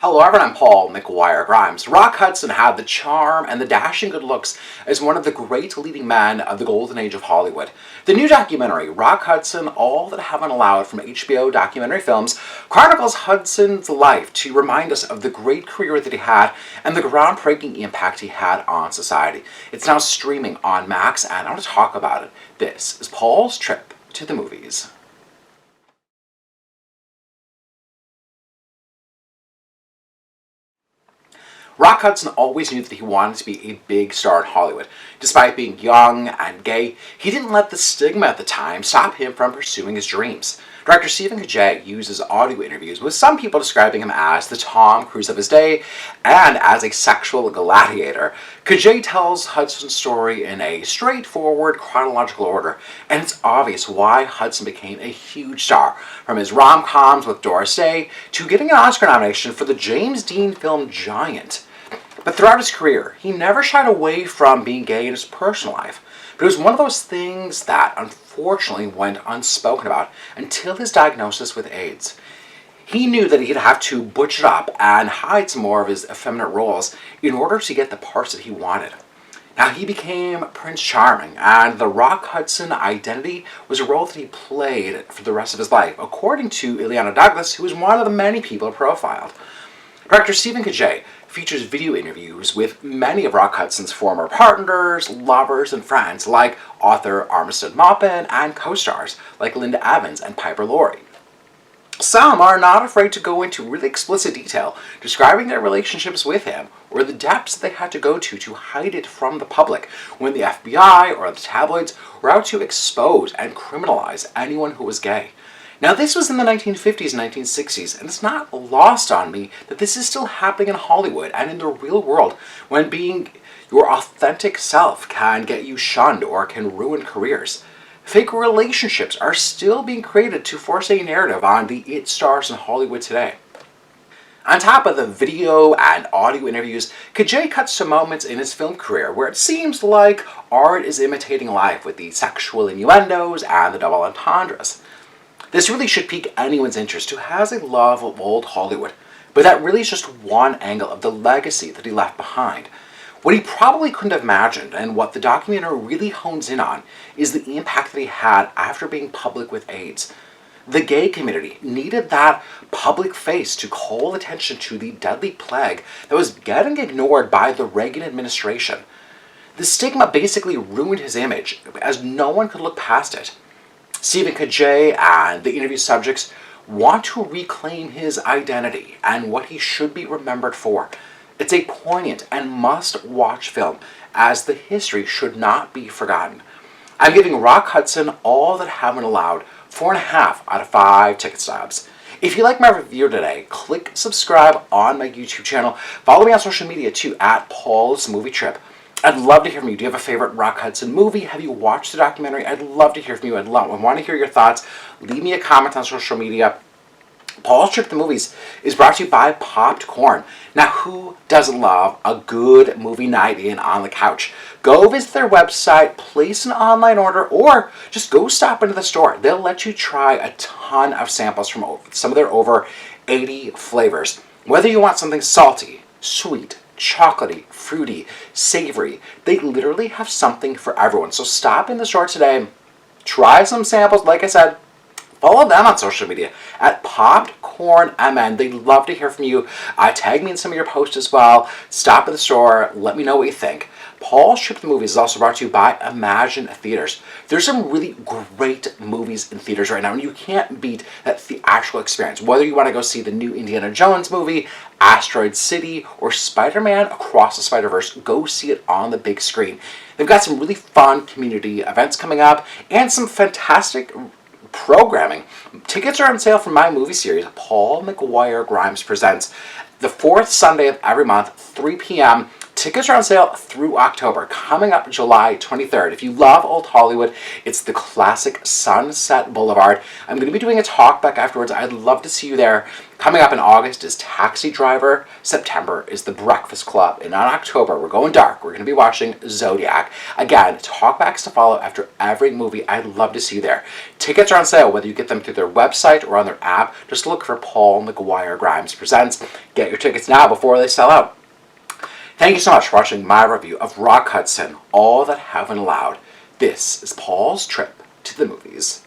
Hello everyone, I'm Paul McGuire Grimes. Rock Hudson had the charm and the dashing good looks as one of the great leading men of the golden age of Hollywood. The new documentary, Rock Hudson, All That Heaven Allowed from HBO Documentary Films, chronicles Hudson's life to remind us of the great career that he had and the groundbreaking impact he had on society. It's now streaming on Max and I want to talk about it. This is Paul's trip to the movies. Rock Hudson always knew that he wanted to be a big star in Hollywood. Despite being young and gay, he didn't let the stigma at the time stop him from pursuing his dreams. Director Stephen Kajay uses audio interviews with some people describing him as the Tom Cruise of his day and as a sexual gladiator. Kajay tells Hudson's story in a straightforward chronological order, and it's obvious why Hudson became a huge star, from his rom-coms with Doris Day to getting an Oscar nomination for the James Dean film Giant. But throughout his career, he never shied away from being gay in his personal life. But it was one of those things that unfortunately went unspoken about until his diagnosis with AIDS. He knew that he'd have to butch it up and hide some more of his effeminate roles in order to get the parts that he wanted. Now, he became Prince Charming, and the Rock Hudson identity was a role that he played for the rest of his life, according to Ileana Douglas, who was one of the many people profiled. Director Stephen Kajay features video interviews with many of Rock Hudson's former partners, lovers, and friends, like author Armistead Maupin and co-stars like Linda Evans and Piper Laurie. Some are not afraid to go into really explicit detail, describing their relationships with him or the depths they had to go to hide it from the public when the FBI or the tabloids were out to expose and criminalize anyone who was gay. Now, this was in the 1950s and 1960s, and it's not lost on me that this is still happening in Hollywood and in the real world, when being your authentic self can get you shunned or can ruin careers. Fake relationships are still being created to force a narrative on the it stars in Hollywood today. On top of the video and audio interviews, Kajay cuts to moments in his film career where it seems like art is imitating life with the sexual innuendos and the double entendres. This really should pique anyone's interest who has a love of old Hollywood, but that really is just one angle of the legacy that he left behind. What he probably couldn't have imagined, and what the documentary really hones in on, is the impact that he had after being public with AIDS. The gay community needed that public face to call attention to the deadly plague that was getting ignored by the Reagan administration. The stigma basically ruined his image, as no one could look past it. Stephen Kajay and the interview subjects want to reclaim his identity and what he should be remembered for. It's a poignant and must-watch film, as the history should not be forgotten. I'm giving Rock Hudson All That Heaven Allowed 4.5 out of 5 ticket stubs. If you like my review today, click subscribe on my YouTube channel. Follow me on social media too, at Paul's Movie Trip. I'd love to hear from you. Do you have a favorite Rock Hudson movie? Have you watched the documentary? I'd love to hear from you. I want to hear your thoughts. Leave me a comment on social media. Paul's Trip to the Movies is brought to you by Popped Corn. Now, who doesn't love a good movie night in on the couch? Go visit their website, place an online order, or just go stop into the store. They'll let you try a ton of samples from some of their over 80 flavors. Whether you want something salty, sweet, chocolatey, fruity, savory, they literally have something for everyone. So stop in the store today, try some samples. Like I said, follow them on social media at Popped Corn MN. They'd love to hear from you. Tag me in some of your posts as well. Stop at the store. Let me know what you think. Paul's Trip to the Movies is also brought to you by Imagine Theaters. There's some really great movies in theaters right now, and you can't beat that theatrical experience. Whether you want to go see the new Indiana Jones movie, Asteroid City, or Spider-Man Across the Spider-Verse, go see it on the big screen. They've got some really fun community events coming up and some fantastic programming. Tickets are on sale for my movie series, Paul McGuire Grimes Presents, the fourth Sunday of every month, 3 p.m. Tickets are on sale through October, coming up July 23rd. If you love old Hollywood, it's the classic Sunset Boulevard. I'm going to be doing a talk back afterwards. I'd love to see you there. Coming up in August is Taxi Driver. September is The Breakfast Club. And on October, we're going dark. We're going to be watching Zodiac. Again, talkbacks to follow after every movie. I'd love to see you there. Tickets are on sale, whether you get them through their website or on their app. Just look for Paul McGuire Grimes Presents. Get your tickets now before they sell out. Thank you so much for watching my review of Rock Hudson, All That Heaven Allowed. This is Paul's Trip to the Movies.